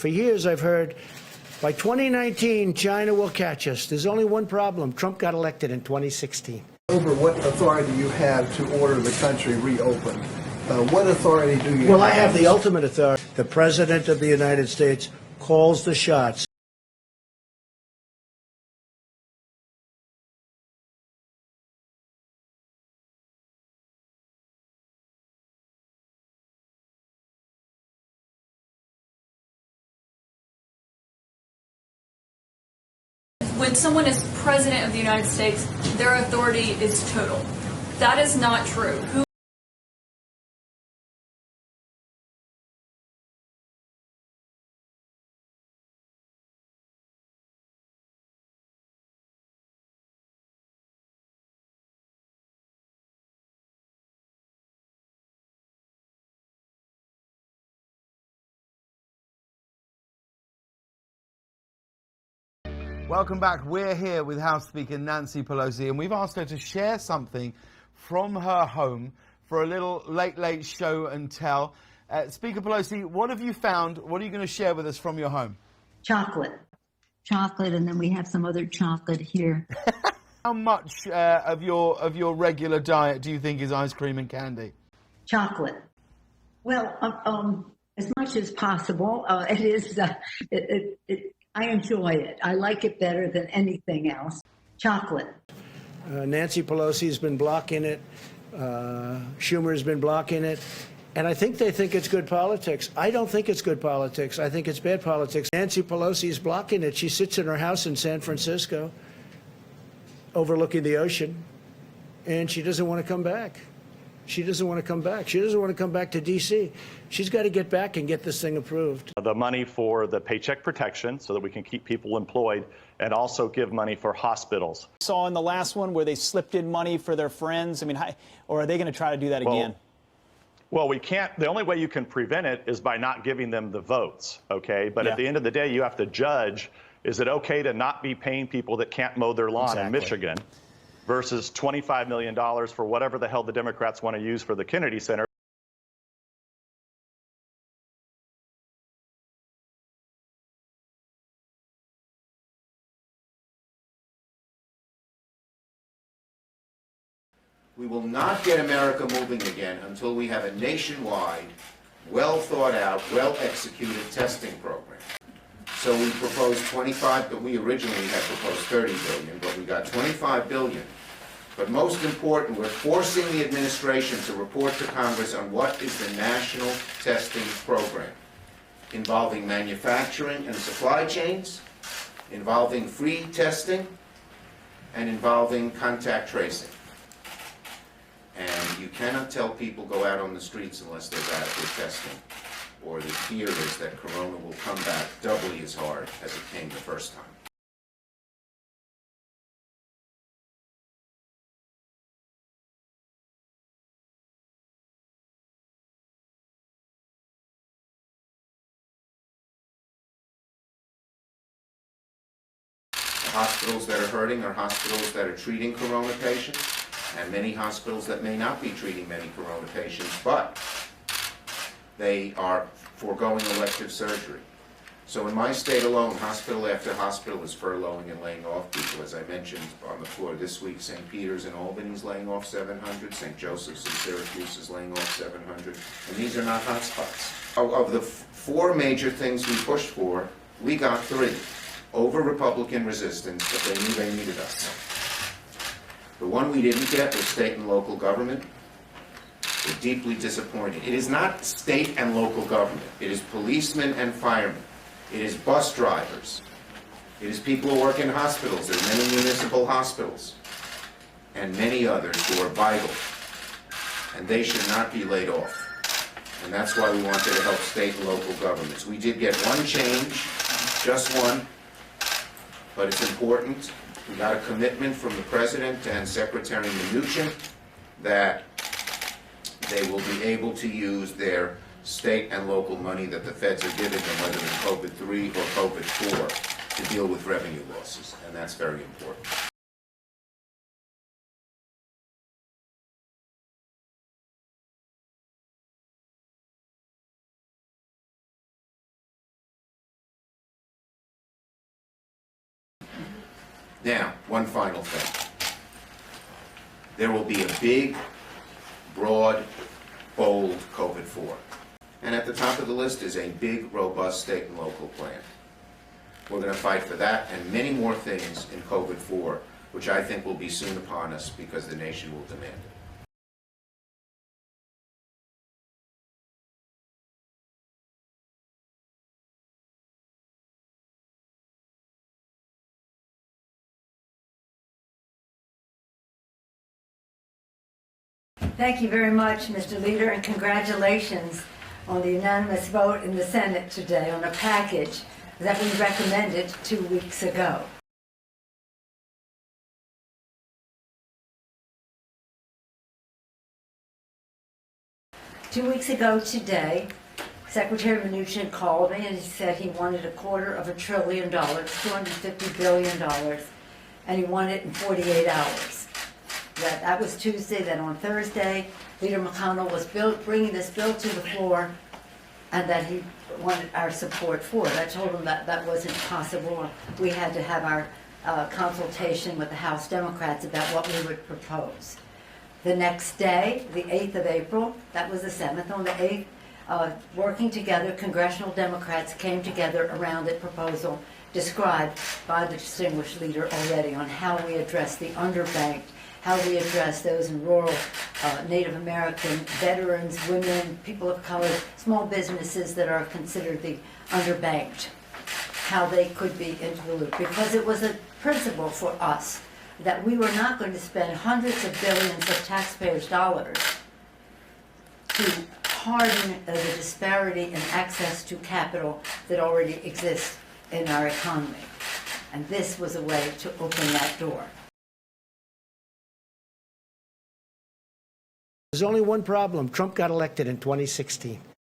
For years, I've heard, by 2019, China will catch us. There's only one problem. Trump got elected in 2016. Over what authority you have to order the country reopened? What authority do you have? Well, I have the ultimate authority. The President of the United States calls the shots. When someone is president of the United States, their authority is total. That is not true. Welcome back. We're here with House Speaker Nancy Pelosi, and we've asked her to share something from her home for a little late show and tell. Speaker Pelosi, what have you found? What are you going to share with us from your home? Chocolate, and then we have some other chocolate here. How much of your regular diet do you think is ice cream and candy? Chocolate. Well, as much as possible. It is. I enjoy it. I like it better than anything else. Chocolate. Nancy Pelosi's been blocking it. Schumer's been blocking it. And I think they think it's good politics. I don't think it's good politics. I think it's bad politics. Nancy Pelosi's blocking it. She sits in her house in San Francisco, overlooking the ocean, and she doesn't want to come back. She doesn't want to come back. She doesn't want to come back to D.C. She's got to get back and get this thing approved. The money for the paycheck protection so that we can keep people employed, and also give money for hospitals. Saw in the last one where they slipped in money for their friends. I mean, or are they going to try to do that again? Well, we can't. The only way you can prevent it is by not giving them the votes, okay? But at the end of the day, you have to judge, is it okay to not be paying people that can't mow their lawn in Michigan versus $25 million for whatever the hell the Democrats want to use for the Kennedy Center? We will not get America moving again until we have a nationwide, well-thought-out, well-executed testing program. So we proposed 25, but we originally had proposed 30 billion, but we got 25 billion. But most important, we're forcing the administration to report to Congress on what is the national testing program, involving manufacturing and supply chains, involving free testing, and involving contact tracing. And you cannot tell people go out on the streets unless there's adequate testing, or the fear is that corona will come back doubly as hard as it came the first time. The hospitals that are hurting are hospitals that are treating corona patients, and many hospitals that may not be treating many corona patients, but they are foregoing elective surgery. So in my state alone, hospital after hospital is furloughing and laying off people. As I mentioned on the floor this week, St. Peter's in Albany is laying off 700, St. Joseph's in Syracuse is laying off 700, and these are not hotspots. Of the four major things we pushed for, we got three. Over Republican resistance, but they knew they needed us. The one we didn't get was state and local government. We're deeply disappointed. It is not state and local government. It is policemen and firemen. It is bus drivers. It is people who work in hospitals. There are many municipal hospitals and many others who are vital, and they should not be laid off. And that's why we wanted to help state and local governments. We did get one change, just one, but it's important. We got a commitment from the President and Secretary Mnuchin that they will be able to use their state and local money that the feds are giving them, whether in COVID-3 or COVID-4, to deal with revenue losses, and that's very important. Now, one final thing. There will be a big, broad, bold COVID-4. And at the top of the list is a big, robust state and local plan. We're going to fight for that and many more things in COVID-4, which I think will be soon upon us because the nation will demand it. Thank you very much, Mr. Leader, and congratulations on the unanimous vote in the Senate today on a package that we recommended 2 weeks ago. Two weeks ago today, Secretary Mnuchin called me and he said he wanted $250 billion, $250 billion, and he wanted it in 48 hours. That was Tuesday. Then on Thursday, Leader McConnell was bringing this bill to the floor, and that he wanted our support for it. I told him that that wasn't possible. We had to have our consultation with the House Democrats about what we would propose. The next day, the 8th of April, that was the 7th, on the 8th, working together, congressional Democrats came together around a proposal described by the distinguished leader already on how we address the underbanked, how we address those in rural Native American, veterans, women, people of color, small businesses that are considered the underbanked, how they could be into the loop. Because it was a principle for us that we were not going to spend hundreds of billions of taxpayers' dollars to harden the disparity in access to capital that already exists in our economy. And this was a way to open that door. There's only one problem. Trump got elected in 2016.